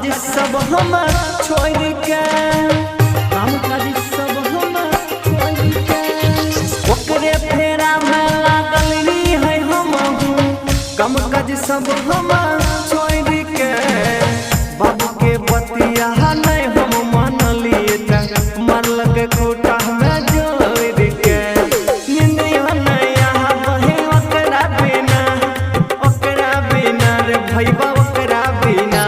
काज सब हम छोड़ के, काम काज सब हम छोड़ के, ओकरे फेरा में लागल है हम हूँ। काम काज सब हम छोड़ के, बाबू के बतिया नहीं हम मान लिए, मरल के खूटा में जोड़ के। निंदिया नहीं बहे ओकरा बिना रे भैया ओकरा बिना।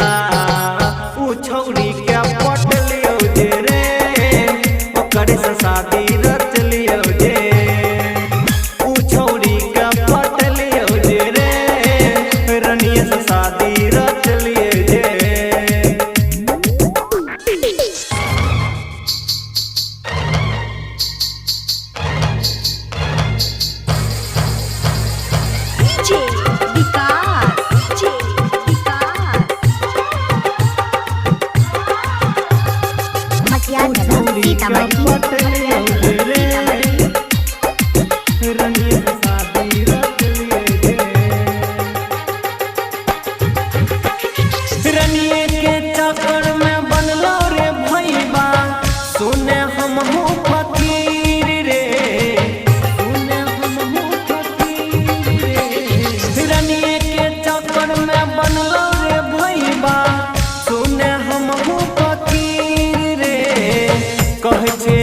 उ छौरी के पट लियो जे रे, ओकरे से शादी रच लियो जे। उ छौरी के पट लियो जे रे, रनिया से शादी रच लियो जे। रनिए के चक्कर में बनलो रे भैया, सुने हम हूँ फकीर रे, सुने हम हूँ फकीर रे। रनिए के चक्कर में बनलो रे भैया, सुने हम हूँ फकीर रे। कहे छे